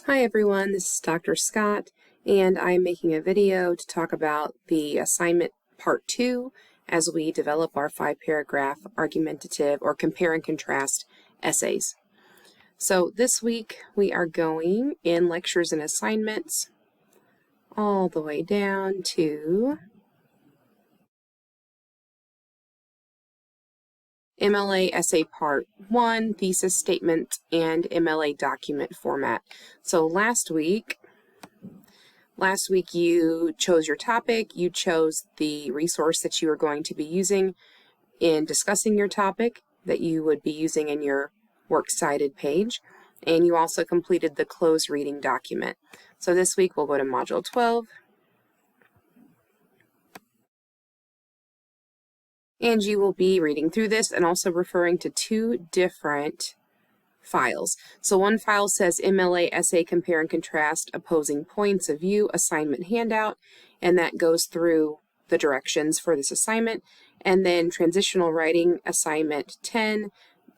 Hi everyone, this is Dr. Scott, and I'm making a video to talk about the assignment part 2 as we develop our 5-paragraph argumentative or compare and contrast essays. So this week we are going in lectures and assignments all the way down to MLA Essay Part 1, Thesis Statement, and MLA Document Format. So last week you chose your topic, you chose the resource that you are going to be using in discussing your topic that you would be using in your works cited page, and you also completed the closed reading document. So this week we'll go to Module 12. And you will be reading through this and also referring to two different files. So one file says MLA Essay Compare and Contrast Opposing Points of View Assignment Handout, and that goes through the directions for this assignment. And then Transitional Writing Assignment 10,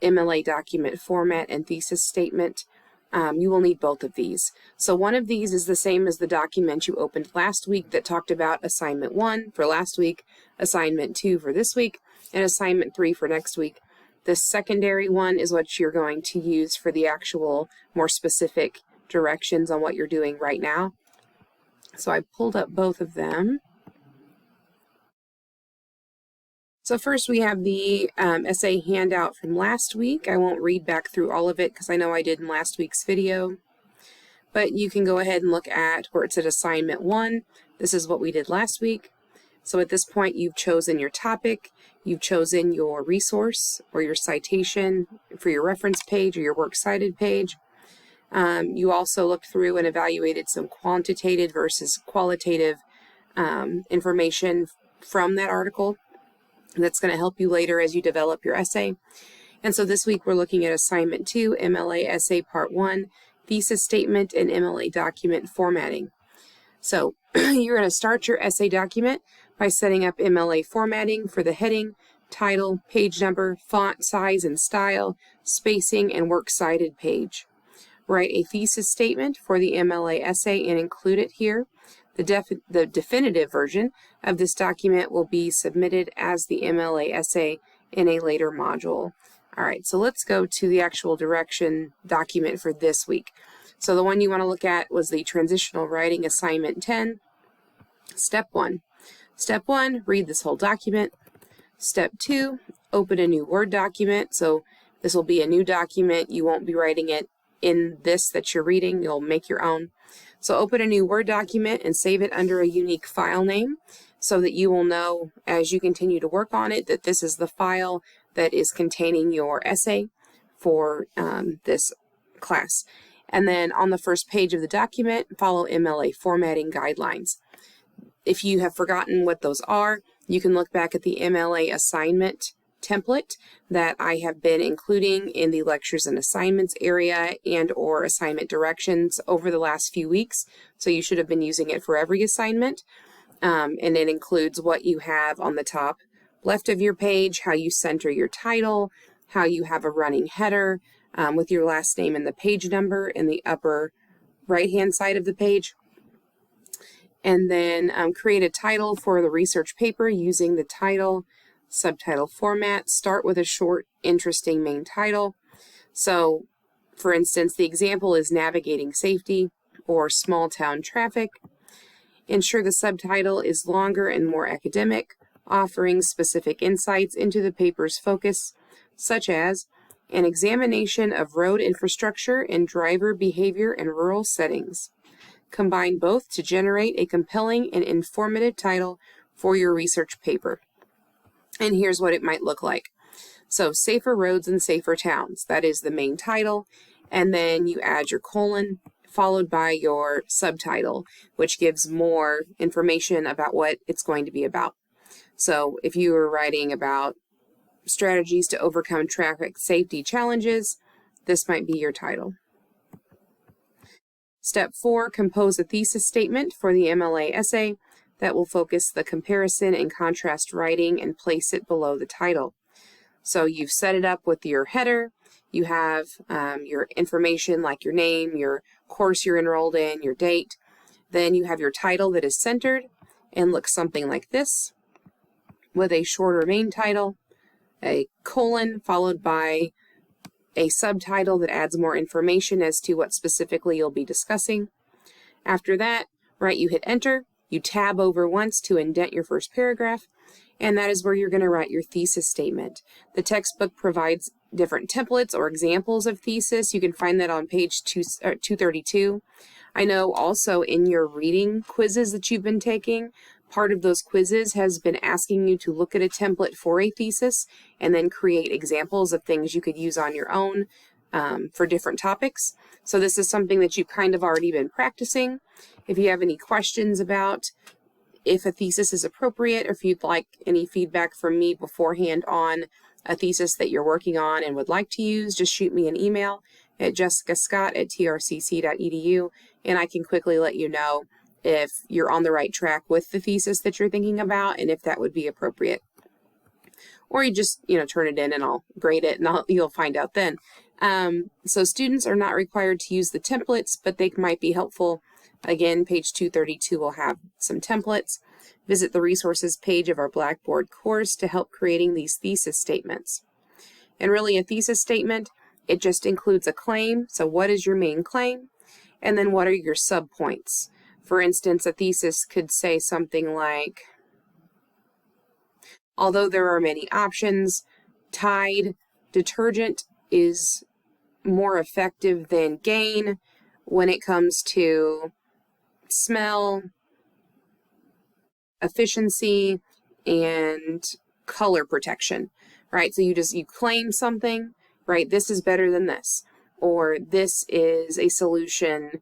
MLA Document Format and Thesis Statement. You will need both of these. So one of these is the same as the document you opened last week that talked about Assignment 1 for last week, Assignment 2 for this week, and Assignment 3 for next week. The secondary one is what you're going to use for the actual more specific directions on what you're doing right now. So I pulled up both of them. So first we have the essay handout from last week. I won't read back through all of it because I know I did in last week's video. But you can go ahead and look at where it said Assignment 1. This is what we did last week. So at this point you've chosen your topic, you've chosen your resource or your citation for your reference page or your works cited page. You also looked through and evaluated some quantitative versus qualitative information from that article. That's going to help you later as you develop your essay. And so this week we're looking at Assignment 2, MLA Essay Part 1, Thesis Statement and MLA Document Formatting. So you're going to start your essay document by setting up MLA formatting for the heading, title, page number, font size and style, spacing, and works cited page. Write a thesis statement for the MLA essay and include it here. The definitive version of this document will be submitted as the MLA essay in a later module. All right, so let's go to the actual direction document for this week. So the one you want to look at was the Transitional Writing Assignment 10. Step 1. Step 1, read this whole document. Step 2, open a new Word document. So this will be a new document. You won't be writing it in this that you're reading. You'll make your own. So open a new Word document and save it under a unique file name so that you will know as you continue to work on it that this is the file that is containing your essay for this class. And then on the first page of the document, follow MLA formatting guidelines. If you have forgotten what those are, you can look back at the MLA assignment template that I have been including in the lectures and assignments area and or assignment directions over the last few weeks. So you should have been using it for every assignment. And it includes what you have on the top left of your page, how you center your title, how you have a running header with your last name and the page number in the upper right-hand side of the page. And then create a title for the research paper using the title subtitle format. Start with a short, interesting main title. So, for instance, the example is Navigating Safety or Small Town Traffic. Ensure the subtitle is longer and more academic, offering specific insights into the paper's focus, such as an examination of road infrastructure and driver behavior in rural settings. Combine both to generate a compelling and informative title for your research paper. And here's what it might look like. So, Safer Roads and Safer Towns, that is the main title, and then you add your colon, followed by your subtitle, which gives more information about what it's going to be about. So, if you were writing about strategies to overcome traffic safety challenges, this might be your title. Step 4, compose a thesis statement for the MLA essay that will focus the comparison and contrast writing and place it below the title. So you've set it up with your header, You have your information like your name, your course you're enrolled in, your date. Then you have your title that is centered and looks something like this, with a shorter main title, a colon followed by a subtitle that adds more information as to what specifically you'll be discussing. After that, right, you hit enter, you tab over once to indent your first paragraph, and that is where you're going to write your thesis statement. The textbook provides different templates or examples of thesis. You can find that on page 232. I know also in your reading quizzes that you've been taking, part of those quizzes has been asking you to look at a template for a thesis and then create examples of things you could use on your own for different topics. So this is something that you've kind of already been practicing. If you have any questions about if a thesis is appropriate, or if you'd like any feedback from me beforehand on a thesis that you're working on and would like to use, just shoot me an email at jessicascott@trcc.edu, and I can quickly let you know if you're on the right track with the thesis that you're thinking about and if that would be appropriate. Or you just, turn it in and I'll grade it and you'll find out then. So students are not required to use the templates, but they might be helpful. Again, page 232 will have some templates. Visit the resources page of our Blackboard course to help creating these thesis statements. And really a thesis statement, it just includes a claim. So what is your main claim? And then what are your subpoints? For instance, a thesis could say something like, although there are many options, Tide detergent is more effective than Gain when it comes to smell, efficiency, and color protection, right? So you claim something, right? This is better than this, or this is a solution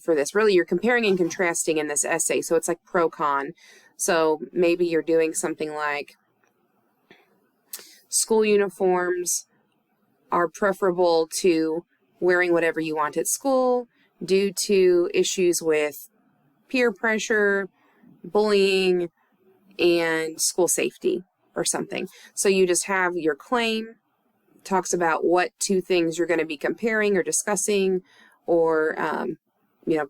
for this. Really, you're comparing and contrasting in this essay, so it's like pro-con. So maybe you're doing something like school uniforms are preferable to wearing whatever you want at school due to issues with peer pressure, bullying, and school safety or something. So you just have your claim, talks about what two things you're going to be comparing or discussing, or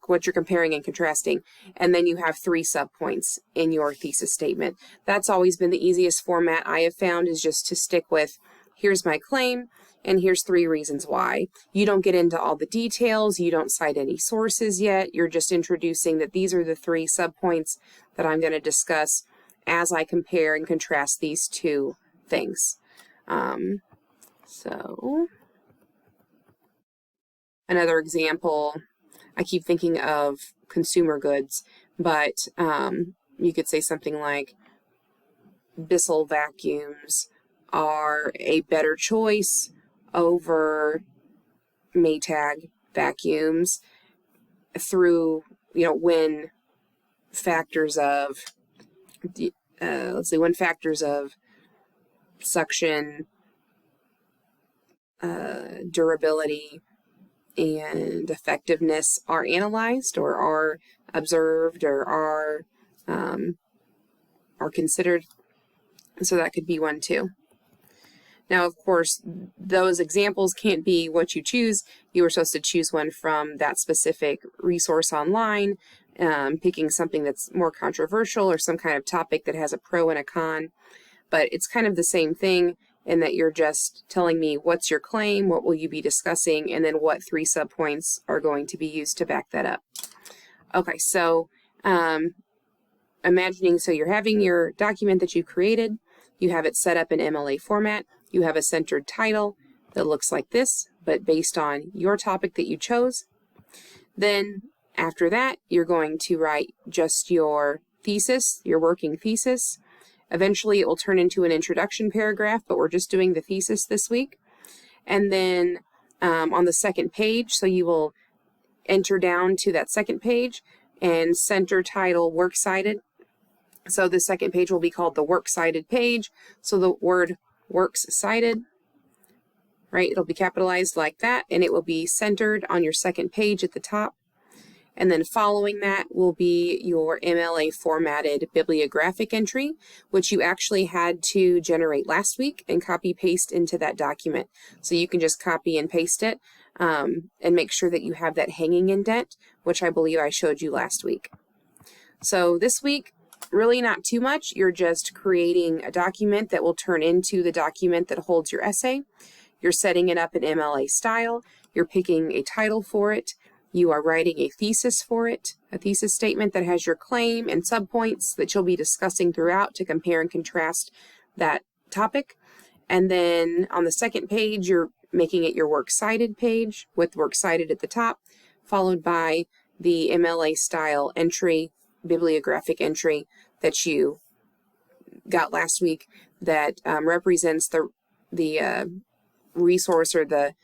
what you're comparing and contrasting, and then you have 3 subpoints in your thesis statement. That's always been the easiest format I have found, is just to stick with, here's my claim, and here's 3 reasons why. You don't get into all the details, you don't cite any sources yet, you're just introducing that these are the 3 subpoints that I'm going to discuss as I compare and contrast these 2 things. So, another example, I keep thinking of consumer goods, but you could say something like, Bissell vacuums are a better choice over Maytag vacuums through, when factors of, when factors of suction, durability, and effectiveness are analyzed or are observed or are considered. So that could be one too. Now, of course, those examples can't be what you choose. You were supposed to choose one from that specific resource online, picking something that's more controversial or some kind of topic that has a pro and a con. But it's kind of the same thing in that you're just telling me what's your claim, what will you be discussing, and then what 3 subpoints are going to be used to back that up. Okay, so imagining, so you're having your document that you've created, you have it set up in MLA format, you have a centered title that looks like this, but based on your topic that you chose. Then after that, you're going to write just your thesis, your working thesis. Eventually it will turn into an introduction paragraph, but we're just doing the thesis this week. And then on the second page, so you will enter down to that second page and center title works cited. So the second page will be called the works cited page. So the word works cited, right? It'll be capitalized like that, and it will be centered on your second page at the top. And then following that will be your MLA formatted bibliographic entry, which you actually had to generate last week and copy paste into that document. So you can just copy and paste it and make sure that you have that hanging indent, which I believe I showed you last week. So this week, really not too much. You're just creating a document that will turn into the document that holds your essay. You're setting it up in MLA style. You're picking a title for it. You are writing a thesis for it, a thesis statement that has your claim and subpoints that you'll be discussing throughout to compare and contrast that topic. And then on the second page, you're making it your works cited page with works cited at the top, followed by the MLA style entry, bibliographic entry that you got last week that represents the resource or the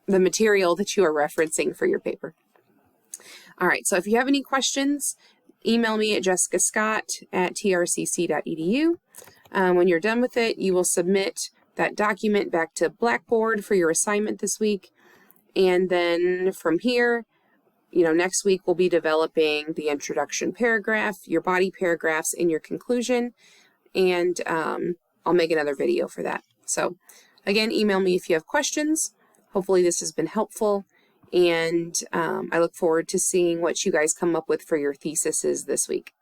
material that you are referencing for your paper. All right, so if you have any questions, email me at jessicascott@trcc.edu. When you're done with it, you will submit that document back to Blackboard for your assignment this week. And then from here, next week we'll be developing the introduction paragraph, your body paragraphs, and your conclusion. And I'll make another video for that. So again, email me if you have questions. Hopefully this has been helpful, and I look forward to seeing what you guys come up with for your theses this week.